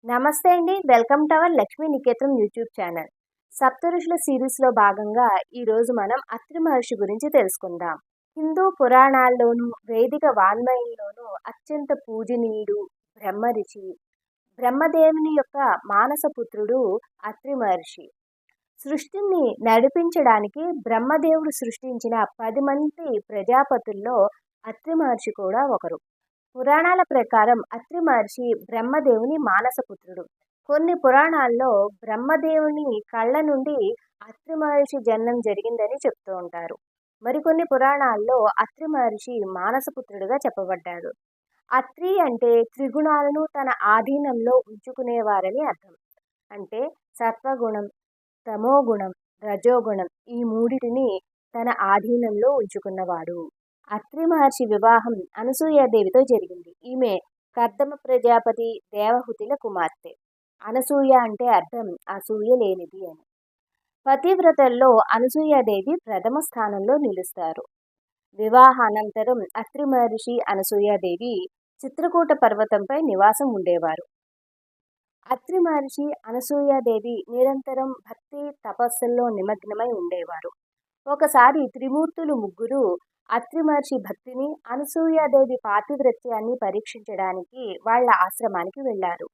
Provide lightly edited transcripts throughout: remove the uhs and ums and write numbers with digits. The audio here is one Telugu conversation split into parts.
నమస్తే అండి. Welcome to our Lakshmi Niketan YouTube channel. సప్తఋషుల సిరీస్‌లో భాగంగా ఈరోజు మనం అత్రి మహర్షి గురించి తెలుసుకుందాం. హిందూ పురాణాల్లోనూ, వేదిక వాంగ్మయంలోనూ అత్యంత పూజనీయుడు బ్రహ్మరిషి. బ్రహ్మదేవుని యొక్క మానస పుత్రుడు అత్రి మహర్షి. సృష్టిని నడిపించడానికి బ్రహ్మదేవుడు సృష్టించిన 10 మంది ప్రజాపతుల్లో అత్రి మహర్షి కూడా ఒకరు. పురాణాల ప్రకారం అత్రి మహర్షి బ్రహ్మదేవుని మానసపుత్రుడు. కొన్ని పురాణాల్లో బ్రహ్మదేవుని కళ్ళ నుండి అత్రి మహర్షి జన్మం జరిగిందని చెప్తూ ఉంటారు. మరికొన్ని పురాణాల్లో అత్రి మహర్షి మానసపుత్రుడిగా చెప్పబడ్డాడు. అత్రి అంటే త్రిగుణాలను తన ఆధీనంలో ఉంచుకునేవారని అర్థం. అంటే సత్వగుణం, తమోగుణం, రజోగుణం ఈ మూడిటిని తన ఆధీనంలో ఉంచుకున్నవాడు. అత్రి మహర్షి వివాహం అనసూయాదేవితో జరిగింది. ఈమె కర్దమ ప్రజాపతి దేవహుతిల కుమార్తె. అనసూయ అంటే అర్థం అసూయ లేనిది అని. పతివ్రతల్లో అనసూయాదేవి ప్రథమ స్థానంలో నిలుస్తారు. వివాహానంతరం అత్రి మహర్షి అనసూయాదేవి చిత్రకూట పర్వతంపై నివాసం ఉండేవారు. అత్రి మహర్షి అనసూయాదేవి నిరంతరం భక్తి తపస్సుల్లో నిమగ్నమై ఉండేవారు. ఒకసారి త్రిమూర్తులు ముగ్గురు అత్రి మహర్షి భక్తిని, అనసూయాదేవి పాతివ్రత్యాన్ని పరీక్షించడానికి వాళ్ళ ఆశ్రమానికి వెళ్ళారు.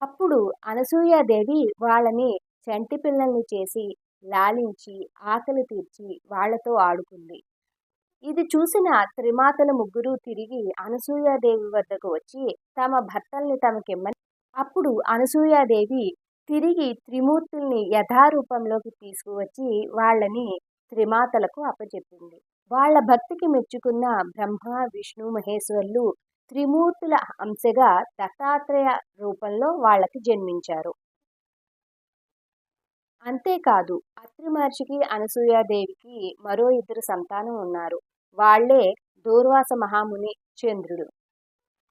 అప్పుడు అనసూయాదేవి వాళ్ళని చంటి పిల్లల్ని చేసి లాలించి ఆకలి తీర్చి వాళ్లతో ఆడుకుంది. ఇది చూసిన త్రిమాతల ముగ్గురు తిరిగి అనసూయాదేవి వద్దకు వచ్చి తమ భర్తల్ని తమకిమ్మని. అప్పుడు అనసూయాదేవి తిరిగి త్రిమూర్తుల్ని యథారూపంలోకి తీసుకువచ్చి వాళ్ళని త్రిమాతలకు అప్పచెప్పింది. వాళ్ళ భక్తికి మెచ్చుకున్న బ్రహ్మ, విష్ణు, మహేశ్వరులు త్రిమూర్తుల అంశగా దత్తాత్రేయ రూపంలో వాళ్ళకి జన్మించారు. అంతేకాదు అత్రి మహర్షికి అనసూయాదేవికి మరో 2 సంతానం ఉన్నారు. వాళ్లే దూర్వాస మహాముని, చంద్రుడు.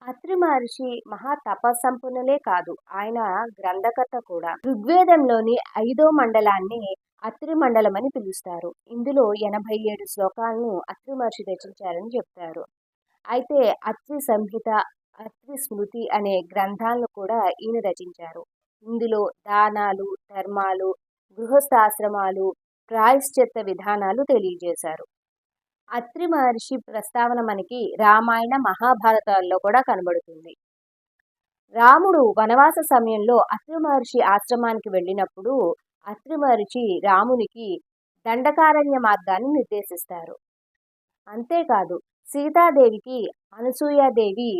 అత్రి మహర్షి మహా తపస్సంపన్నులే కాదు, ఆయన గ్రంథకర్త కూడా. ఋగ్వేదంలోని 5వ మండలాన్ని అత్రి మండలం అని పిలుస్తారు. ఇందులో 87 శ్లోకాలను అత్రి మహర్షి రచించారని చెప్తారు. అయితే అత్రి సంహిత, అత్రి స్మృతి అనే గ్రంథాలను కూడా ఈయన రచించారు. ఇందులో దానాలు, ధర్మాలు, గృహస్థాశ్రమాలు, ప్రాయశ్చిత్త విధానాలు తెలియజేశారు. అత్రి మహర్షి ప్రస్తావన మనకి రామాయణ, మహాభారతాల్లో కూడా కనబడుతుంది. రాముడు వనవాస సమయంలో అత్రి మహర్షి ఆశ్రమానికి వెళ్ళినప్పుడు అత్రి మహర్షి రామునికి దండకారణ్య మార్గాన్ని నిర్దేశిస్తారు. అంతేకాదు సీతాదేవికి అనసూయాదేవి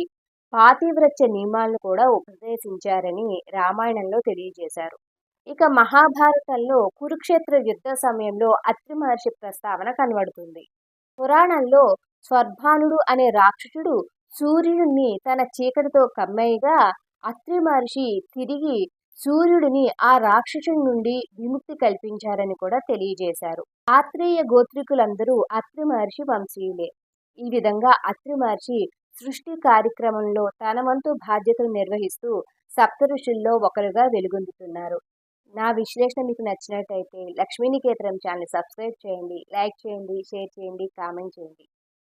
పాతివ్రత్య నియమాలను కూడా ఉపదేశించారని రామాయణంలో తెలియజేశారు. ఇక మహాభారతంలో కురుక్షేత్ర యుద్ధ సమయంలో అత్రి మహర్షి ప్రస్తావన కనబడుతుంది. పురాణంలో స్వర్భానుడు అనే రాక్షసుడు సూర్యుడిని తన చీకటితో కమ్మేయగా అత్రి మహర్షి తిరిగి సూర్యుడిని ఆ రాక్షసుడి నుండి విముక్తి కల్పించారని కూడా తెలియజేశారు. ఆత్రేయ గోత్రికులందరూ అత్రి మహర్షి వంశీయులే. ఈ విధంగా అత్రి మహర్షి సృష్టి కార్యక్రమంలో తన వంతు బాధ్యతలు నిర్వహిస్తూ సప్త ఋషుల్లో ఒకరుగా వెలుగొందుతున్నారు. నా విశ్లేషణ మీకు నచ్చినట్టయితే లక్ష్మీ నికేతనం ఛానల్ సబ్స్క్రైబ్ చేయండి, లైక్ చేయండి, షేర్ చేయండి, కామెంట్ చేయండి.